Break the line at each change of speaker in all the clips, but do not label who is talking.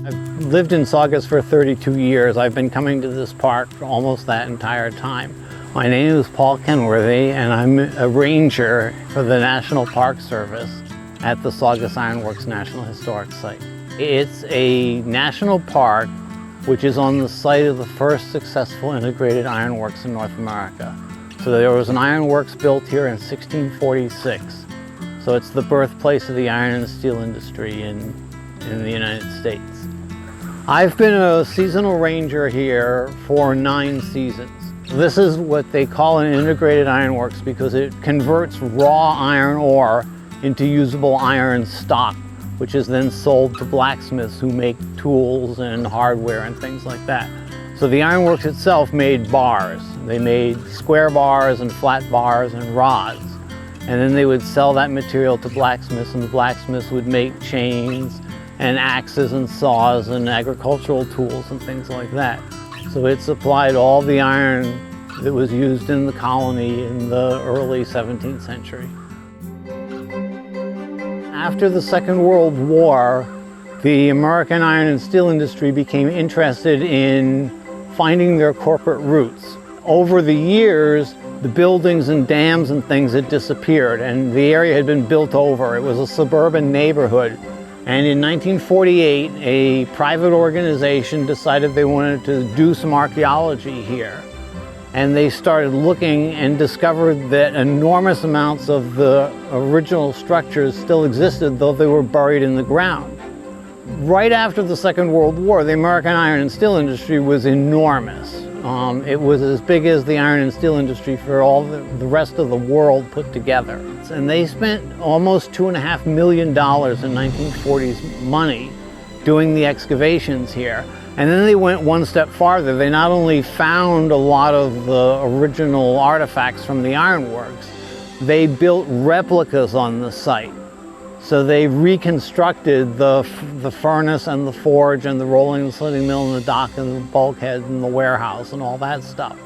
I've lived in Saugus for 32 years. I've been coming to this park for almost that entire time. My name is Paul Kenworthy, and I'm a ranger for the National Park Service at the Saugus Iron Works National Historic Site. It's a national park which is on the site of the first successful integrated ironworks in North America. So there was an ironworks built here in 1646. So it's the birthplace of the iron and steel industry in the United States. I've been a seasonal ranger here for 9 seasons. This is what they call an integrated ironworks because it converts raw iron ore into usable iron stock, which is then sold to blacksmiths who make tools and hardware and things like that. So the ironworks itself made bars. They made square bars and flat bars and rods. And then they would sell that material to blacksmiths, and the blacksmiths would make chains and axes and saws and agricultural tools and things like that. So it supplied all the iron that was used in the colony in the early 17th century. After the Second World War, the American iron and steel industry became interested in finding their corporate roots. Over the years, the buildings and dams and things had disappeared, and the area had been built over. It was a suburban neighborhood. And in 1948, a private organization decided they wanted to do some archaeology here. And they started looking and discovered that enormous amounts of the original structures still existed, though they were buried in the ground. Right after the Second World War, the American iron and steel industry was enormous. It was as big as the iron and steel industry for all the rest of the world put together. And they spent almost $2.5 million in 1940s money doing the excavations here. And then they went one step farther. They not only found a lot of the original artifacts from the ironworks, they built replicas on the site. So they reconstructed the furnace and the forge and the rolling and slitting mill and the dock and the bulkhead and the warehouse and all that stuff.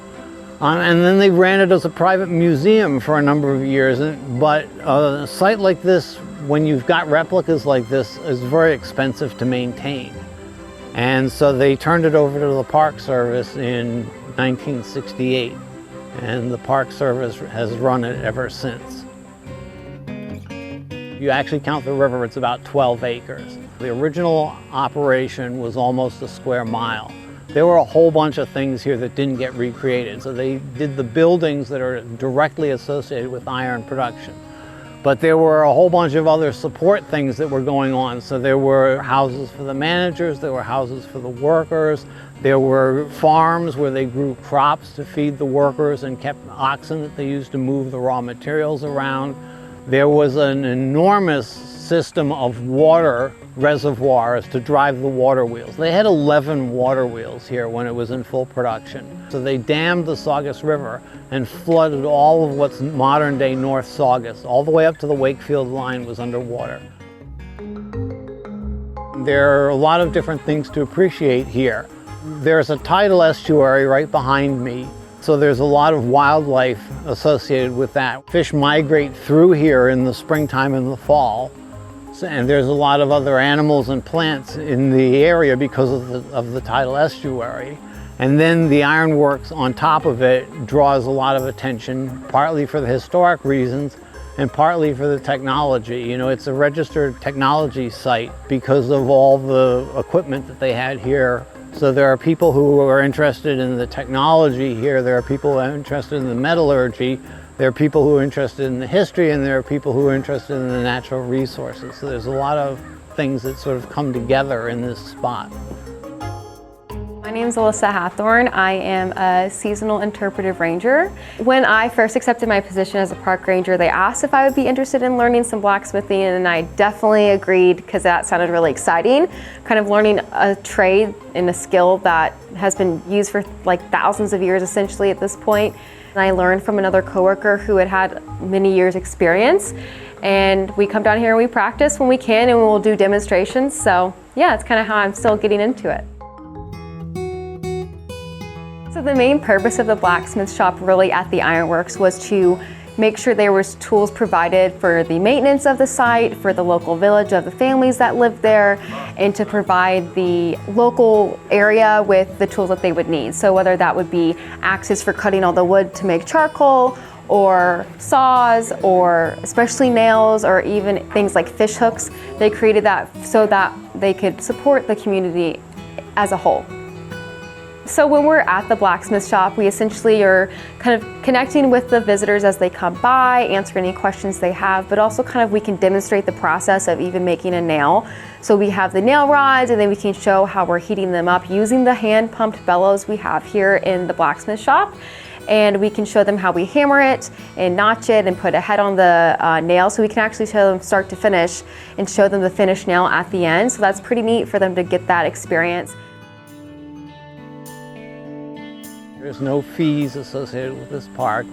And then they ran it as a private museum for a number of years. But a site like this, when you've got replicas like this, is very expensive to maintain. And so they turned it over to the Park Service in 1968. And the Park Service has run it ever since. If you actually count the river, it's about 12 acres. The original operation was almost a square mile. There were a whole bunch of things here that didn't get recreated. So they did the buildings that are directly associated with iron production. But there were a whole bunch of other support things that were going on. So there were houses for the managers, there were houses for the workers, there were farms where they grew crops to feed the workers and kept oxen that they used to move the raw materials around. There was an enormous system of water reservoirs to drive the water wheels. They had 11 water wheels here when it was in full production. So they dammed the Saugus River and flooded all of what's modern day North Saugus. All the way up to the Wakefield line was underwater. There are a lot of different things to appreciate here. There's a tidal estuary right behind me. So there's a lot of wildlife associated with that. Fish migrate through here in the springtime and the fall. And there's a lot of other animals and plants in the area because of the tidal estuary. And then the ironworks on top of it draws a lot of attention, partly for the historic reasons and partly for the technology. You know, it's a registered technology site because of all the equipment that they had here. So there are people who are interested in the technology here, there are people who are interested in the metallurgy, there are people who are interested in the history, and there are people who are interested in the natural resources. So there's a lot of things that sort of come together in this spot.
My name is Alyssa Hathorn. I am a seasonal interpretive ranger. When I first accepted my position as a park ranger, they asked if I would be interested in learning some blacksmithing, and I definitely agreed because that sounded really exciting. Kind of learning a trade and a skill that has been used for like thousands of years essentially at this point. And I learned from another coworker who had many years experience. And we come down here and we practice when we can, and we'll do demonstrations. So yeah, it's kind of how I'm still getting into it. So the main purpose of the blacksmith shop really at the ironworks was to make sure there was tools provided for the maintenance of the site, for the local village of the families that lived there, and to provide the local area with the tools that they would need. So whether that would be axes for cutting all the wood to make charcoal, or saws, or especially nails, or even things like fish hooks. They created that so that they could support the community as a whole. So when we're at the blacksmith shop, we essentially are kind of connecting with the visitors as they come by, answer any questions they have, but also kind of we can demonstrate the process of even making a nail. So we have the nail rods, and then we can show how we're heating them up using the hand-pumped bellows we have here in the blacksmith shop. And we can show them how we hammer it and notch it and put a head on the nail, so we can actually show them start to finish and show them the finished nail at the end. So that's pretty neat for them to get that experience.
There's no fees associated with this park,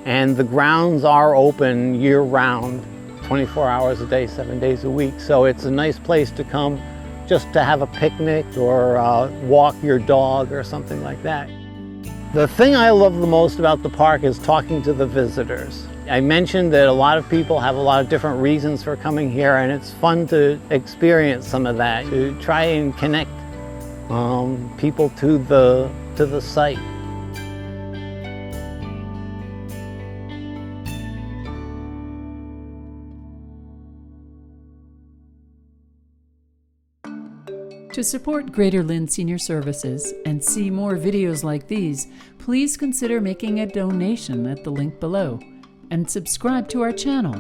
and the grounds are open year-round, 24 hours a day, 7 days a week. So it's a nice place to come just to have a picnic or walk your dog or something like that. The thing I love the most about the park is talking to the visitors. I mentioned that a lot of people have a lot of different reasons for coming here, and it's fun to experience some of that, to try and connect people to the site.
To support Greater Lynn Senior Services and see more videos like these, please consider making a donation at the link below and subscribe to our channel.